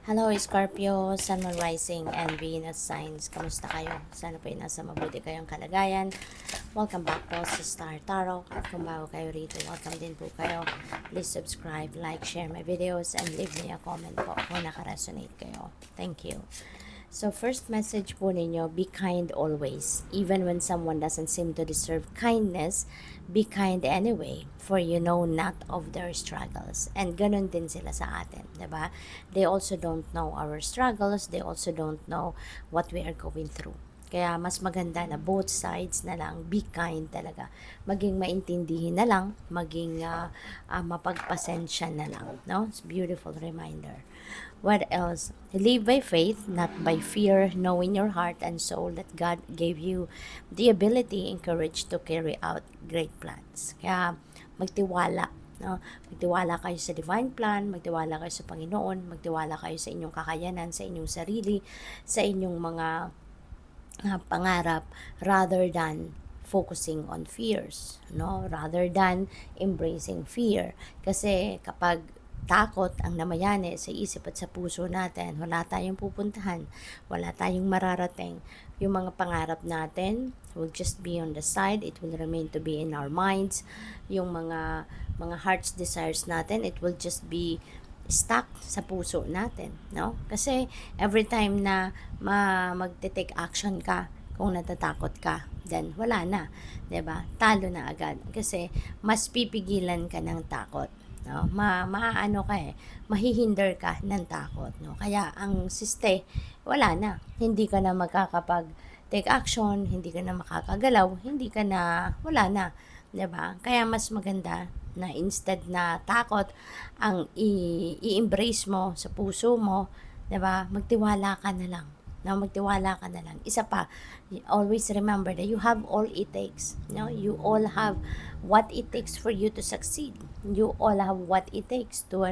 Hello, Scorpio, Sun, Moon, Rising, and Venus signs. Kamusta kayo? Sana po ay nasa mabuti kayong kalagayan. Welcome back po sa Star Tarot. At kung bago kayo rito, welcome din po kayo. Please subscribe, like, share my videos, and leave me a comment po kung nakaresonate kayo. Thank you. So, first message po ninyo, be kind always. Even when someone doesn't seem to deserve kindness, be kind anyway, for you know not of their struggles. And ganun din sila sa atin, diba? They also don't know our struggles. They also don't know what we are going through. Kaya mas maganda na both sides na lang, be kind talaga. Maging maintindihin na lang, maging mapagpasensya na lang. No? It's a beautiful reminder. What else? Live by faith, not by fear, knowing your heart and soul that God gave you the ability and courage to carry out great plans. Kaya magtiwala, no? Magtiwala kayo sa divine plan, magtiwala kayo sa Panginoon, magtiwala kayo sa inyong kakayanan, sa inyong sarili, sa inyong mga pangarap rather than focusing on fears, no? Rather than embracing fear. Kasi kapag takot ang namayani sa isip at sa puso natin, wala tayong pupuntahan, wala tayong mararating. Yung mga pangarap natin will just be on the side, it will remain to be in our minds. Yung mga heart's desires natin, it will just be stuck sa puso natin, no? Kasi every time na magte-take action ka, kung natatakot ka, then wala na, 'di ba? Talo na agad kasi mas pipigilan ka ng takot, no? Maaano ka mahihinder ka ng takot, no? Kaya ang siste, wala na. Hindi ka na makakapag take action, hindi ka na makakagalaw, hindi ka na wala na, 'di ba? Kaya mas maganda na instead na takot ang i-embrace mo sa puso mo, 'di ba? Magtiwala ka na lang. No, magtiwala ka na lang. Isa pa, always remember that you have all it takes. No, you all have what it takes for you to succeed. You all have what it takes to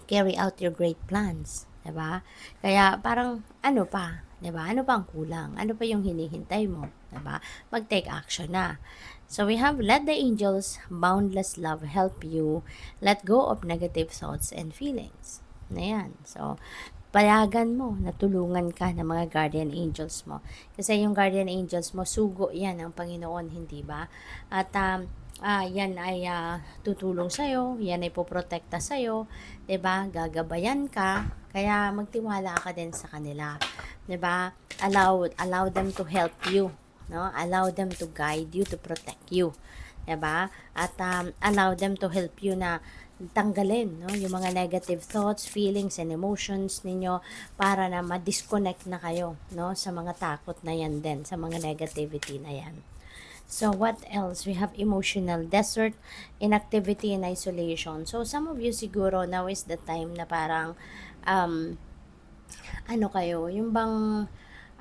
carry out your great plans, 'di ba? Kaya parang ano pa, 'di ba? Ano pa ang kulang? Ano pa yung hinihintay mo, 'di ba? Mag-take action na. So we have let the angels boundless love help you let go of negative thoughts and feelings. Ayan. So, payagan mo na tulungan ka ng mga guardian angels mo. Kasi yung guardian angels mo, sugo yan ng Panginoon, hindi ba? At yan ay tutulong sa'yo, yan ay poprotekta sa'yo, 'di ba? Gagabayan ka, kaya magtiwala ka din sa kanila, 'di ba? Allow them to help you, no? Allow them to guide you, to protect you, 'di ba? At allow them to help you na tanggalin, no, yung mga negative thoughts, feelings, and emotions ninyo para na ma-disconnect na kayo, no, sa mga takot na yan din, sa mga negativity na yan. So, what else? We have emotional desert, inactivity, and isolation. So, some of you siguro, now is the time na parang, um, ano kayo, yung bang,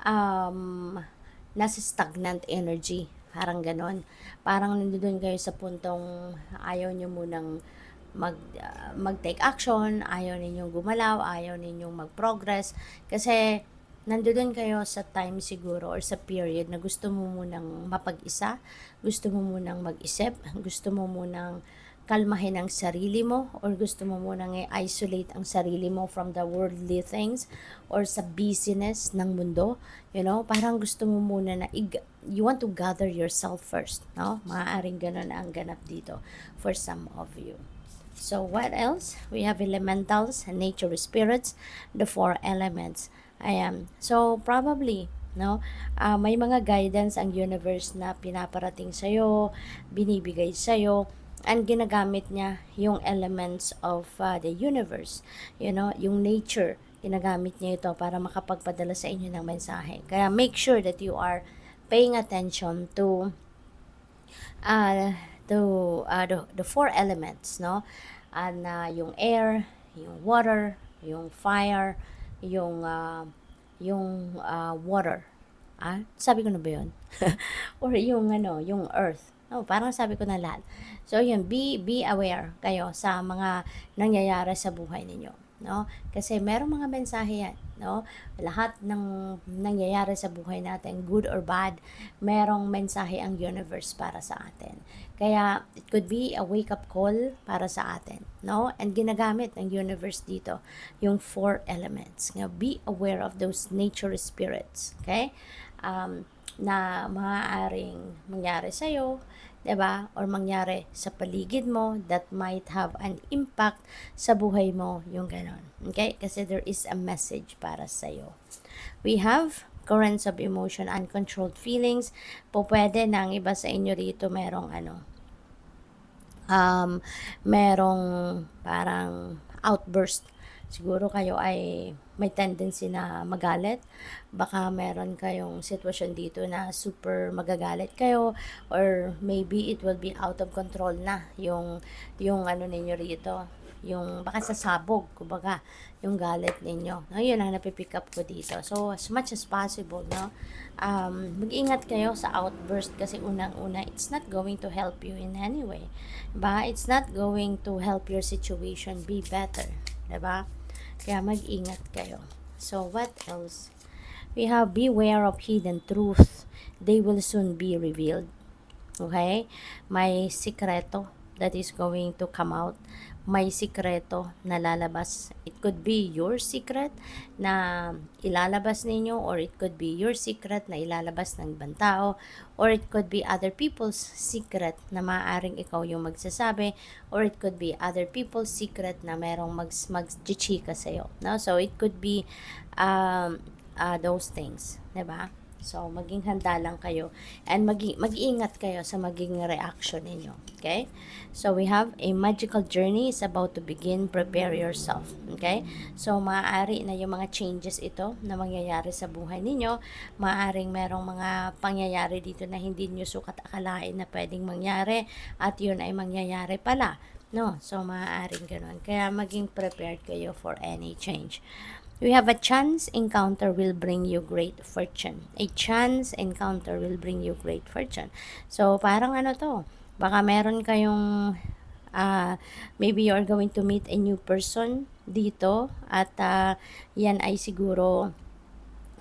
um, nasa stagnant energy, parang ganon. Parang nandoon kayo sa puntong ayaw nyo munang mag-take action, ayaw ninyong gumalaw, ayaw ninyong mag-progress kasi nandoon kayo sa time siguro or sa period na gusto mo munang mapag-isa, gusto mo munang mag-isip, gusto mo munang kalmahin ang sarili mo or gusto mo munang i-isolate ang sarili mo from the worldly things or sa busyness ng mundo, you know, parang gusto mo muna na you want to gather yourself first, no? Maaaring ganun ang ganap dito for some of you. So what else? We have elementals, nature spirits, the four elements. Ayan. So probably, no, may mga guidance ang universe na pinaparating sa'yo, binibigay sa'yo, and ginagamit niya yung elements of the universe. You know, yung nature, ginagamit niya ito para makapagpadala sa inyo ng mensahe. Kaya make sure that you are paying attention to the four elements, no? And yung air, yung water, yung fire, yung water. Sabi ko na ba 'yon? Or yung yung earth, Oh, parang sabi ko na lahat. So yun, be aware kayo sa mga nangyayari sa buhay ninyo, 'no? Kasi merong mga mensahe 'yan, 'no? Lahat ng nangyayari sa buhay natin, good or bad, merong mensahe ang universe para sa atin. Kaya it could be a wake-up call para sa atin, 'no? And ginagamit ng universe dito yung four elements. Nga, be aware of those nature spirits, okay? Na maaaring mangyari sa'yo, 'di ba? Or mangyari sa paligid mo that might have an impact sa buhay mo, yung gano'n. Okay? Kasi there is a message para sa'yo. We have currents of emotion, uncontrolled feelings. Pwede na ang iba sa inyo rito merong um, merong parang outburst. Siguro kayo ay may tendency na magalit. Baka meron kayong sitwasyon dito na super magagalit kayo, or maybe it will be out of control na yung ano ninyo rito, yung baka sasabog, kumbaga, yung galit ninyo. No, yun ang napipick up ko dito. So, as much as possible, no, mag-ingat kayo sa outburst kasi unang-una, it's not going to help you in any way. Diba? It's not going to help your situation be better. Diba? Kaya mag-ingat kayo. So, what else? We have beware of hidden truth. They will soon be revealed. Okay? May sikreto that is going to come out. May sikreto na lalabas. It could be your secret na ilalabas ninyo, or it could be your secret na ilalabas ng ibang tao, or it could be other people's secret na maaaring ikaw yung magsasabi, or it could be other people's secret na merong mag-chika sa'yo. No? So, it could be those things. Diba? So, maging handa lang kayo and mag-iingat kayo sa maging reaction ninyo. Okay? So, we have a magical journey is about to begin. Prepare yourself. Okay? So, maaari na yung mga changes ito na mangyayari sa buhay ninyo. Maaaring merong mga pangyayari dito na hindi nyo sukat akalain na pwedeng mangyari, at yun ay mangyayari pala. No? So, maaaring ganun. Kaya maging prepared kayo for any change. We have a chance encounter will bring you great fortune. A chance encounter will bring you great fortune. So, parang ano to, baka meron kayong, maybe you are going to meet a new person dito, at yan ay siguro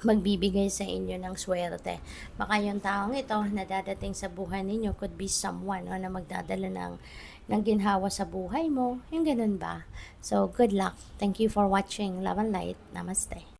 magbibigay sa inyo ng swerte. Baka yung taong ito na dadating sa buhay ninyo could be someone, no, na magdadala ng ginhawa sa buhay mo. Yung ganun ba? So, good luck. Thank you for watching Love and Light. Namaste.